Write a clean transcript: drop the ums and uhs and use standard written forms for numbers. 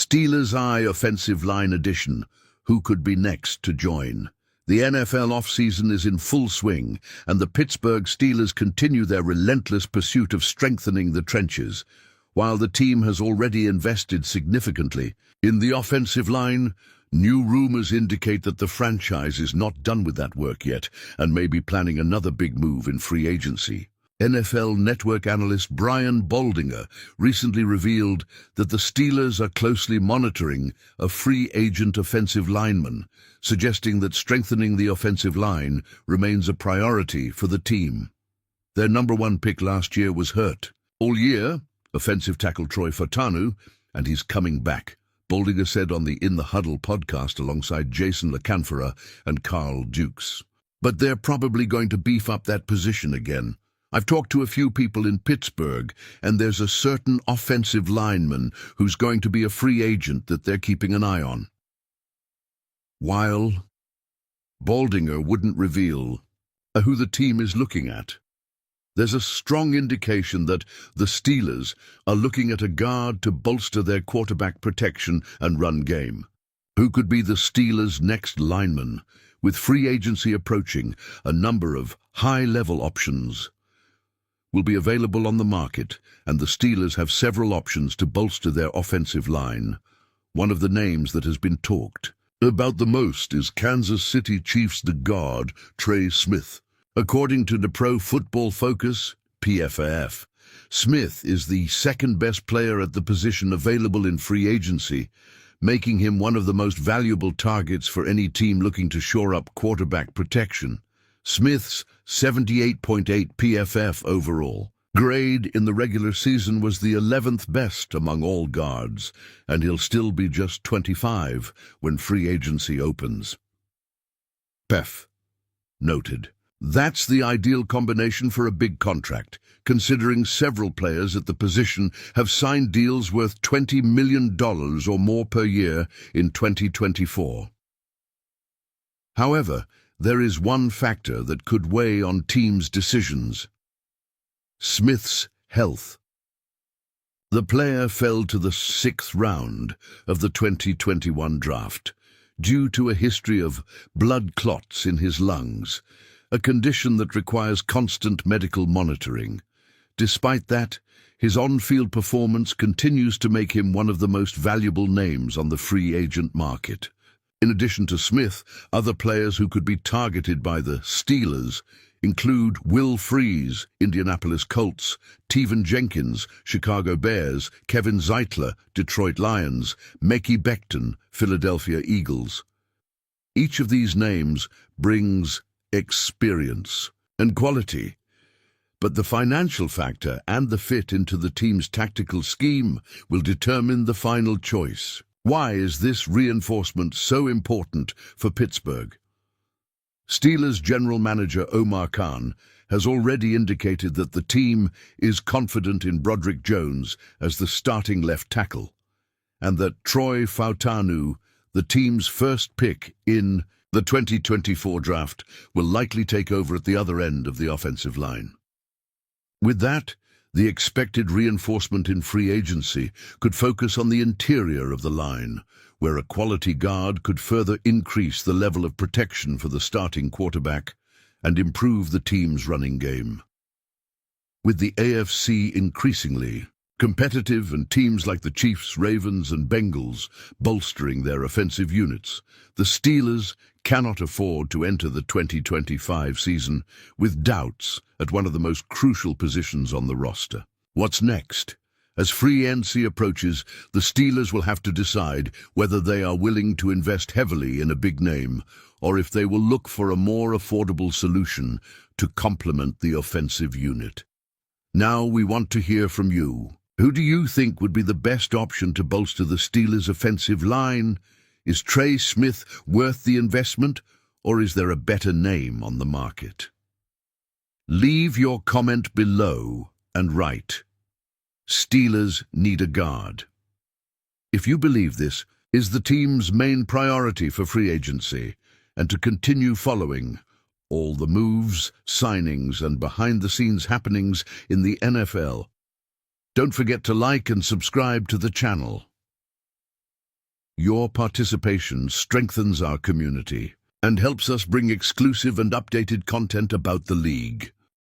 Steelers' Eye Offensive Line Edition. Who could be next to join? The NFL offseason is in full swing, and the Pittsburgh Steelers continue their relentless pursuit of strengthening the trenches. While the team has already invested significantly in the offensive line, new rumors indicate that the franchise is not done with that work yet and may be planning another big move in free agency. NFL Network analyst Brian Baldinger recently revealed that the Steelers are closely monitoring a free agent offensive lineman, suggesting that strengthening the offensive line remains a priority for the team. Their number one pick last year was hurt all year, offensive tackle Troy Fautanu, and he's coming back, Baldinger said on the In the Huddle podcast alongside Jason LaCanfora and Carl Dukes. But they're probably going to beef up that position again. I've talked to a few people in Pittsburgh, and there's a certain offensive lineman who's going to be a free agent that they're keeping an eye on. While Baldinger wouldn't reveal who the team is looking at, there's a strong indication that the Steelers are looking at a guard to bolster their quarterback protection and run game. Who could be the Steelers' next lineman? With free agency approaching, a number of high-level options will be available on the market, and the Steelers have several options to bolster their offensive line. One of the names that has been talked about the most is Kansas City Chiefs guard Trey Smith. According to the Pro Football Focus, PFF, Smith is the second-best player at the position available in free agency, making him one of the most valuable targets for any team looking to shore up quarterback protection. Smith's 78.8 PFF overall grade in the regular season was the 11th best among all guards, and he'll still be just 25 when free agency opens. PFF noted, "That's the ideal combination for a big contract, considering several players at the position have signed deals worth $20 million or more per year in 2024. However, there is one factor that could weigh on teams' decisions: Smith's health. The player fell to the 6th round of the 2021 draft due to a history of blood clots in his lungs, a condition that requires constant medical monitoring. Despite that, his on-field performance continues to make him one of the most valuable names on the free agent market. In addition to Smith, other players who could be targeted by the Steelers include Will Freeze, Indianapolis Colts, Teven Jenkins, Chicago Bears, Kevin Zeitler, Detroit Lions, Mekhi Becton, Philadelphia Eagles. Each of these names brings experience and quality, but the financial factor and the fit into the team's tactical scheme will determine the final choice. Why is this reinforcement so important for Pittsburgh? Steelers general manager Omar Khan has already indicated that the team is confident in Broderick Jones as the starting left tackle, and that Troy Fautanu, the team's first pick in the 2024 draft, will likely take over at the other end of the offensive line. With that, the expected reinforcement in free agency could focus on the interior of the line, where a quality guard could further increase the level of protection for the starting quarterback and improve the team's running game. With the AFC increasingly competitive and teams like the Chiefs, Ravens, and Bengals bolstering their offensive units, the Steelers cannot afford to enter the 2025 season with doubts at one of the most crucial positions on the roster. What's next? As free agency approaches, the Steelers will have to decide whether they are willing to invest heavily in a big name or if they will look for a more affordable solution to complement the offensive unit. Now we want to hear from you. Who do you think would be the best option to bolster the Steelers' offensive line? Is Trey Smith worth the investment, or is there a better name on the market? Leave your comment below and write, "Steelers need a guard." If you believe this is the team's main priority for free agency, and to continue following all the moves, signings, and behind-the-scenes happenings in the NFL, don't forget to like and subscribe to the channel. Your participation strengthens our community and helps us bring exclusive and updated content about the league.